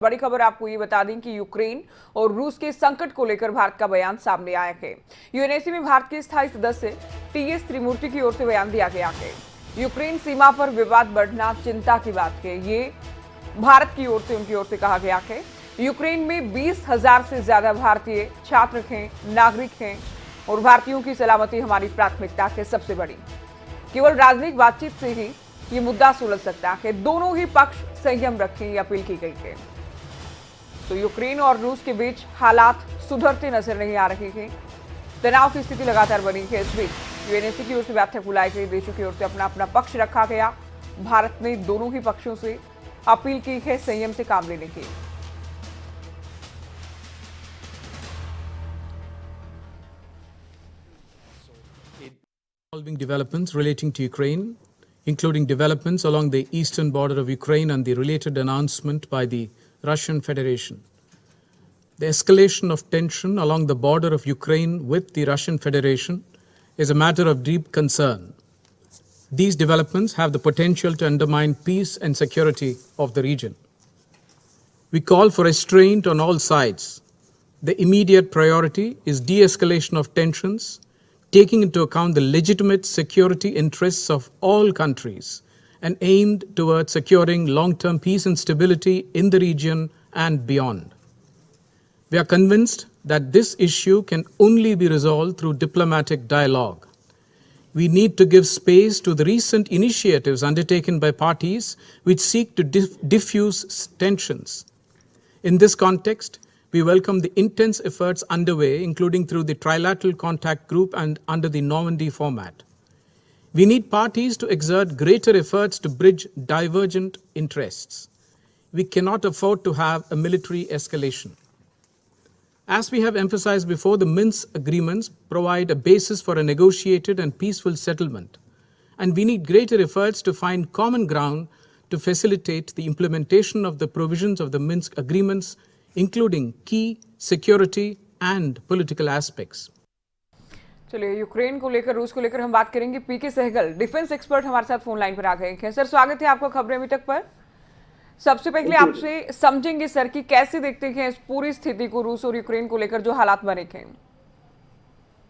बड़ी खबर आपको ये बता दें कि यूक्रेन और रूस के संकट को लेकर भारत का बयान सामने आया है। यूएनएससी में भारत के स्थायी सदस्य टीएस त्रिमूर्ति की ओर से बयान दिया गया है। यूक्रेन सीमा पर विवाद बढ़ना चिंता की बात है, ये भारत की ओर से उनकी ओर से कहा गया है। यूक्रेन में 20,000 से ज्यादा भारतीय छात्र हैं, नागरिक हैं और भारतीयों की सलामती हमारी प्राथमिकता है सबसे बड़ी। केवल राजनीतिक बातचीत से ही ये मुद्दा सुलझ सकता है। दोनों ही पक्ष संयम रखें, ये अपील की गई है। तो यूक्रेन और रूस के बीच हालात सुधरते नजर नहीं आ रहे हैं। तनाव की स्थिति लगातार बनी है। इस बीच यूएनएससी की ओर से बैठक बुलाई गई, देशों की ओर से अपना अपना पक्ष रखा गया। भारत ने दोनों ही पक्षों से अपील की है संयम से काम लेने की। Evolving developments relating to Ukraine, including developments along the eastern border of Ukraine and the related announcement by the Russian Federation. The escalation of tension along the border of Ukraine with the Russian Federation is a matter of deep concern. These developments have the potential to undermine peace and security of the region. We call for restraint on all sides. The immediate priority is de-escalation of tensions, taking into account the legitimate security interests of all countries and aimed towards securing long-term peace and stability in the region and beyond. We are convinced that this issue can only be resolved through diplomatic dialogue. We need to give space to the recent initiatives undertaken by parties which seek to diffuse tensions. In this context, we welcome the intense efforts underway, including through the Trilateral Contact Group and under the Normandy format. We need parties to exert greater efforts to bridge divergent interests. We cannot afford to have a military escalation. As we have emphasized before, the Minsk agreements provide a basis for a negotiated and peaceful settlement, and we need greater efforts to find common ground to facilitate the implementation of the provisions of the Minsk agreements, including key security and political aspects. चलिए, Ukraine को लेकर, रूस को लेकर हम बात करेंगे। पीके Sehgal, defence expert, हमारे साथ फोन लाइन पर आ गए हैं। सर, स्वागत है आपका खबरें अभी तक पर। सबसे पहले आपसे समझेंगे सर कि कैसे देखते हैं इस पूरी स्थिति को, रूस और यूक्रेन को लेकर जो हालात बने हैं।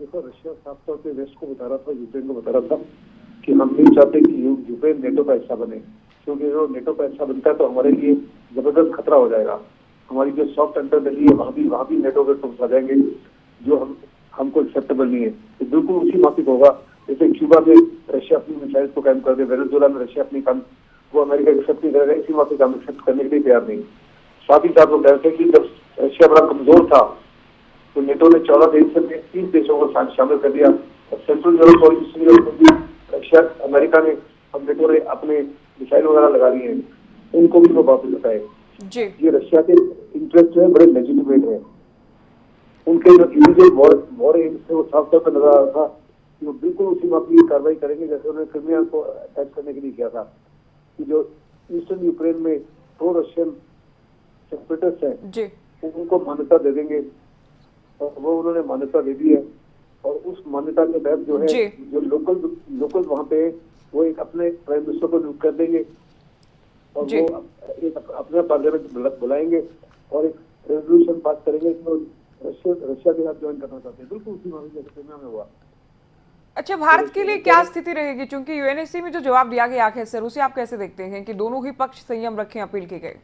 देखो, रशिया साफ तौर पे वेस्ट को बता रहा था, यूक्रेन को बता रहा था कि हम नहीं चाहते कि यूक्रेन नेटो का हिस्सा बने, क्योंकि जो नेटो का हिस्सा बनता है तो हमारे लिए जबरदस्त खतरा हो जाएगा। हमारी जो सॉफ्ट अंडरबेली है वहाँ भी नेटो के टूट आ जाएंगे, जो हमको एक्सेप्टेबल नहीं है। तो बिल्कुल उसी माफिक होगा जैसे क्यूबा में रशिया अपनी मिसाइल को कायम कर दे, वेनेजुएला में रशिया अपनी काम वो अमेरिका एक्सेप्ट नहीं करेगा, इसी माफिक हम एक्सेप्ट करने के लिए तैयार नहीं। साथ ही साथ वो कहते हैं कि जब रशिया बड़ा कमजोर था तो नेटो ने 14 देश में 30 देशों को शामिल कर दिया और सेंट्रल यूरोप और ईस्टर्न यूरोप में भी रशिया अमेरिका ने अब नेटो ने अपने मिसाइल वगैरह लगा लिए हैं, उनको भी वो वापस बताए। ये रशिया के इंटरेस्ट जो है बड़े लेजिटिमेट है। उनके जो इमीडिएट वॉर एम्स थे वो साफ तौर पर नजर आ रहा था कि वो बिल्कुल उसी माफी की कार्रवाई करेंगे जैसे उन्होंने क्रिमिया को अटैक करने के लिए किया था, कि जो ईस्टर्न यूक्रेन में प्रो रशियन सेपरेटिस्ट हैं उनको मान्यता दे देंगे, और वो उन्होंने मान्यता दे दी है। और उस मान्यता के तहत जो है जो लोकल वहाँ पे वो एक अपने प्राइम मिनिस्टर को नियुक्त कर देंगे और वो एक अपना पार्लियामेंट बुलाएंगे और एक रेजोल्यूशन पास करेंगे कि रशिया के साथ ज्वाइन करना चाहते हैं, बिल्कुल उसी मामले जैसे क्रिमिया में हुआ। अच्छा, भारत के लिए क्या स्थिति रहेगी, क्योंकि यूएनएससी में जो जवाब दिया गया है सर, उसे आप कैसे देखते हैं कि दोनों ही पक्ष संयम रखें, अपील की गई?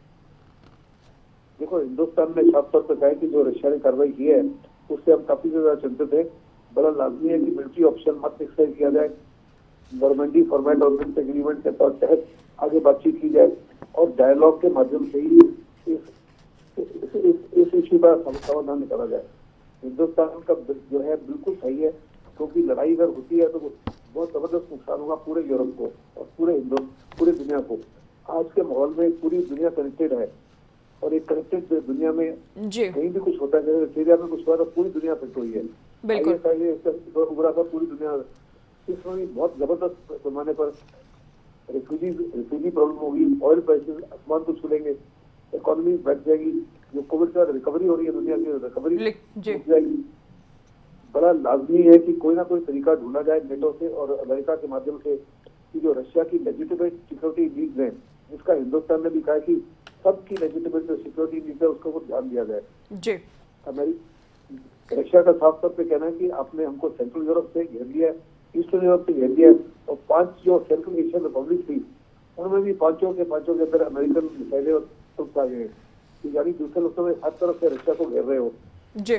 देखो, हिंदुस्तान ने साफ तौर पर कहा कि जो रशिया ने कार्रवाई की है उससे हम काफी ज्यादा चिंतित है। बड़ा लाजमी है कि मिलिट्री ऑप्शन मत एक्सरसाइज किया जाए, नॉर्मंडी फॉर्मेट और मिन्स्क एग्रीमेंट के तहत आगे बातचीत की जाए और डायलॉग के माध्यम से ही इस इश्यू का समाधान निकाला जाए। हिंदुस्तान का जो है बिल्कुल सही है, क्योंकि लड़ाई अगर होती है तो बहुत जबरदस्त नुकसान होगा पूरे यूरोप को और पूरे दुनिया को। आज के माहौल में पूरी दुनिया कनेक्टेड है और एक कनेक्टेड दुनिया में कहीं भी कुछ होता है, जैसे सीरिया में कुछ हुआ तो पूरी दुनिया फिट हुई है। उभरा था पूरी दुनिया, इसमें बहुत जबरदस्त पैमाने पर रिफ्यूजी प्रॉब्लम होगी, ऑयल प्राइसेस आसमान को छूलेंगे, इकोनॉमी बैठ जाएगी, जो कोविड का रिकवरी हो रही है दुनिया की रिकवरी रुक जाएगी। बड़ा लाजमी है कि कोई ना कोई तरीका ढूंढा जाए नेटो से और अमेरिका के माध्यम से कि जो रशिया की लेजिटिमेट सिक्योरिटी नीड्स हैं, जिसका हिंदुस्तान ने भी कहा कि सबकी लेजिटिमेट जो सिक्योरिटी नीड है उसको ऊपर ध्यान दिया जाए। जी रशिया का साफ तौर पे कहना है कि आपने हमको सेंट्रल यूरोप से घेर लिया है, ईस्टर्न यूरोप से घेर लिया है, और 5 जो सेंट्रल एशियन रिपब्लिक थी उनमें भी पांचों के अंदर अमेरिकन मिसाइलें और ट्रुप्स आ गए। यानी दूसरे लोगों में हर तरफ से रशिया को घेर रहे हो। जी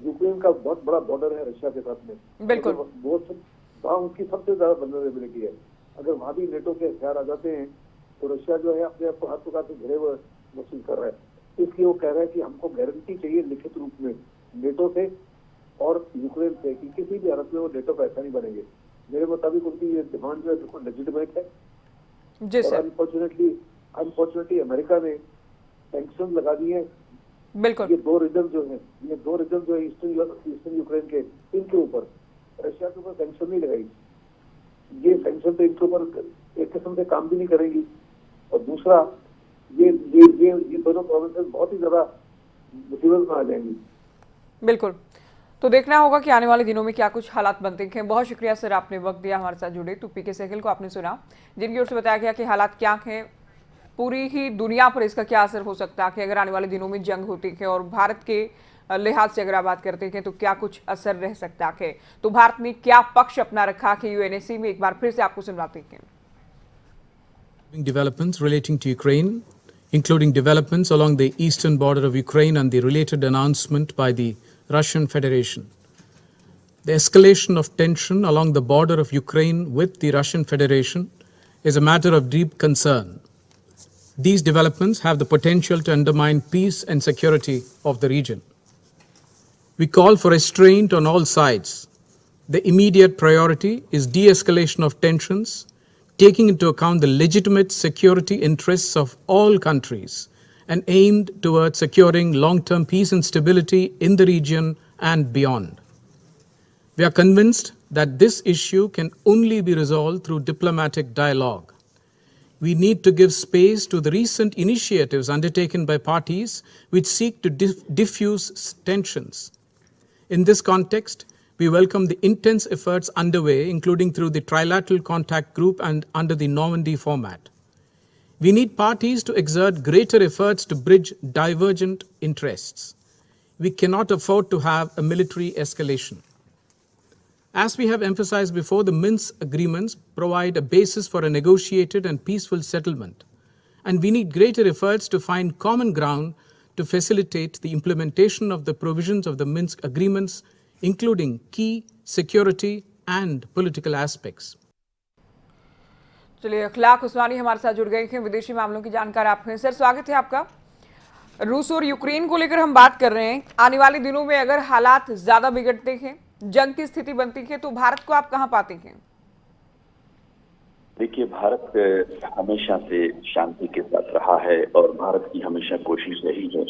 यूक्रेन का बहुत बड़ा बॉर्डर है रशिया के साथ में, बिल्कुल। वो वहाँ उनकी सबसे ज्यादा वल्नरेबिलिटी है। अगर वहाँ भी नेटो के हथियार आ जाते हैं तो रशिया जो है अपने आप को हर प्रकार से घिरे हुए महसूस कर रहा है। इसलिए वो कह रहा है कि हमको गारंटी चाहिए लिखित रूप में नेटो से और यूक्रेन से कि किसी भी हालत में वो नेटो का हिस्सा नहीं बनेंगे। मेरे मुताबिक उनकी ये डिमांड जो है बिल्कुल लेजिटिमेट है। जी और सर अनफॉर्चुनेटली अमेरिका ने सैंक्शन लगा दिए हैं। बिल्कुल। ये दो रीजन जो है ईस्टर्न यूक्रेन के, इनके ऊपर रशिया के ऊपर सैंक्शन नहीं लगाई। ये सैंक्शन तो इनके ऊपर एक किस्म से काम भी नहीं करेंगी। और दूसरा ये दोनों प्रोविंसेस बहुत ही ज्यादा मुसीबत में आ जाएंगी। बिल्कुल। तो देखना होगा कि आने वाले दिनों में क्या कुछ हालात बनते हैं। बहुत शुक्रिया सर, आपने वक्त दिया हमारे साथ जुड़े। तो पीके सहगल को आपने सुना, जिनकी ओर से बताया गया कि हालात क्या हैं, पूरी ही दुनिया पर इसका क्या असर हो सकता है कि अगर आने वाले दिनों में जंग होती है, और भारत के लिहाज से अगर आप बात करते हैं तो क्या कुछ असर रह सकता है। तो भारत ने क्या पक्ष अपना रखा कि यूएनएससी में, एक बार फिर से आपको सुनवाते हैं। Developments relating to Ukraine, including developments along the eastern border of Ukraine and the related announcement by the Russian Federation. The escalation of tension along the border of Ukraine with the Russian Federation is a matter of deep concern. These developments have the potential to undermine peace and security of the region. We call for restraint on all sides. The immediate priority is de-escalation of tensions, taking into account the legitimate security interests of all countries and aimed towards securing long-term peace and stability in the region and beyond. We are convinced that this issue can only be resolved through diplomatic dialogue. We need to give space to the recent initiatives undertaken by parties which seek to diffuse tensions. In this context, we welcome the intense efforts underway, including through the Trilateral Contact Group and under the Normandy format. We need parties to exert greater efforts to bridge divergent interests. We cannot afford to have a military escalation. As we have emphasized before, the Minsk agreements provide a basis for a negotiated and peaceful settlement, and we need greater efforts to find common ground to facilitate the implementation of the provisions of the Minsk agreements, including key security and political aspects. चलिए, अखलाक उस्मानी हमारे साथ जुड़ गए हैं, विदेशी मामलों की जानकार आप हैं। सर, स्वागत है आपका। रूस और यूक्रेन को लेकर हम बात कर रहे हैं। आने वाले दिनों में अगर हालात ज्यादा बिगड़ते हैं, जंग की स्थिति बनती है, तो भारत को आप कहां पाते हैं? देखिए, भारत हमेशा से शांति के साथ रहा है और भारत की हमेशा कोशिश रही है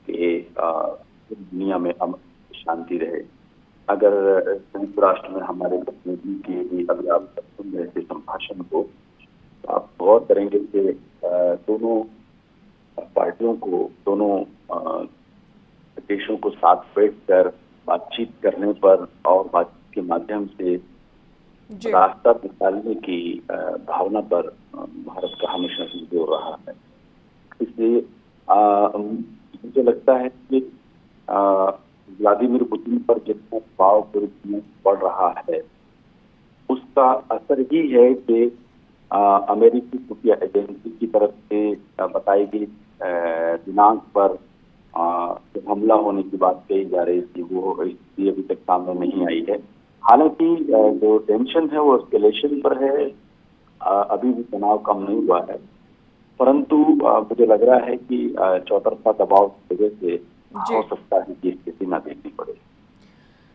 कि दुनिया में शांति रहे। अगर संयुक्त राष्ट्र में हमारे प्रतिनिधि के भी अगर आप सुन रहे थे संभाषण को, तो आप गौर करेंगे कि दोनों पार्टियों को, दोनों देशों को साथ बैठकर बातचीत करने पर और बातचीत के माध्यम से रास्ता निकालने की भावना पर भारत का हमेशा से जोर रहा है। इसलिए मुझे लगता है कि व्लादिमीर पुतिन पर जितना दबाव पूरी में पड़ रहा है, उसका असर ही है कि अमेरिकी खुफिया एजेंसी की तरफ से बताई गई दिनांक पर हमला होने की बात कही जा रही थी, वो स्थिति अभी तक सामने नहीं आई है। हालांकि जो टेंशन है वो एस्केलेशन पर है, अभी भी तनाव कम नहीं हुआ है, परंतु मुझे लग रहा है कि चौतरफा दबाव की वजह से हो सकता है कि स्थिति न देखनी पड़े।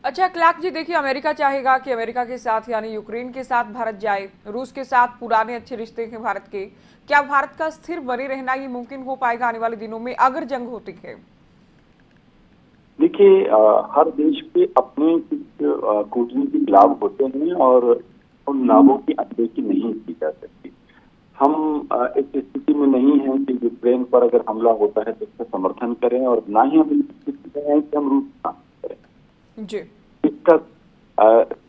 अच्छा क्लार्क जी, देखिए, अमेरिका चाहेगा कि अमेरिका के साथ यानी यूक्रेन के साथ भारत जाए, रूस के साथ पुराने अच्छे रिश्ते हैं भारत के। क्या भारत का स्थिर बने रहना ये मुमकिन हो पाएगा आने वाले दिनों में अगर जंग होती है? देखिए, हर देश के अपने कुछ कूटनीतिक लाभ होते हैं और उन लाभों की अनदेखी नहीं की जा सकती। हम इस स्थिति में नहीं हैं कि यूक्रेन पर अगर हमला होता है तो इसका समर्थन करें, और ना ही हम इस स्थिति में हैं कि हम रूस का करें जी। इसका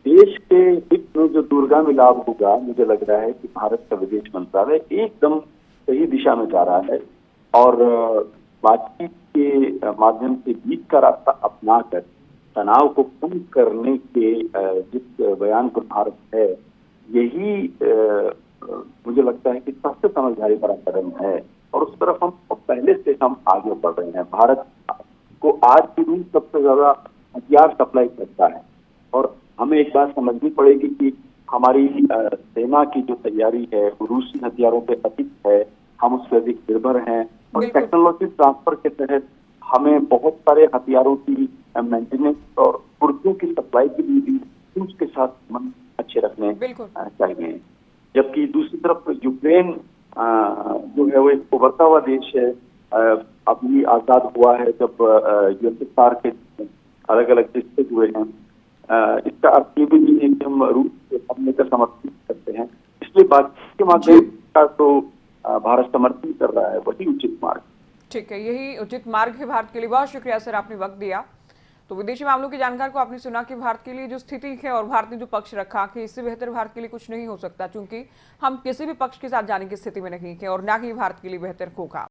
देश के हित में जो दूरगामी लाभ होगा, मुझे लग रहा है कि भारत का विदेश मंत्रालय एकदम सही दिशा में जा रहा है और बातचीत के माध्यम से जीत का रास्ता अपनाकर तनाव को कम करने के जिस बयान पर भारत है, यही मुझे लगता है कि सबसे समझदारी भरा कदम है और उस तरफ हम पहले से हम आगे बढ़ रहे हैं। भारत को आज भी रूस सबसे ज्यादा हथियार सप्लाई करता है और हमें एक बात समझनी पड़ेगी कि हमारी सेना की जो तैयारी है वो रूसी हथियारों पे अधिक है, हम उस पर अधिक निर्भर हैं और बिल्कुल। टेक्नोलॉजी ट्रांसफर के तहत हमें बहुत सारे हथियारों की मेंटेनेंस और पुर्जों की सप्लाई के लिए भी रूस के साथ संबंध अच्छे रखने बिल्कुल। चाहिए। जबकि दूसरी तरफ यूक्रेन जो है वो एक उभरता हुआ देश है, अभी आजाद हुआ है जब यूएसएसआर के अलग अलग हिस्से हुए हैं। इसका अर्थ ये भी नहीं है कि हम रूस के हमले का समर्थन करते हैं, इसलिए बातचीत के माध्यम का तो भारत समर्थन कर रहा है, वही उचित मार्ग। ठीक है, यही उचित मार्ग है भारत के लिए। बहुत शुक्रिया सर, आपने वक्त दिया। तो विदेशी मामलों की जानकार को आपने सुना कि भारत के लिए जो स्थिति है और भारत ने जो पक्ष रखा कि इससे बेहतर भारत के लिए कुछ नहीं हो सकता, क्योंकि हम किसी भी पक्ष के साथ जाने की स्थिति में नहीं है और ना ही भारत के लिए बेहतर होगा।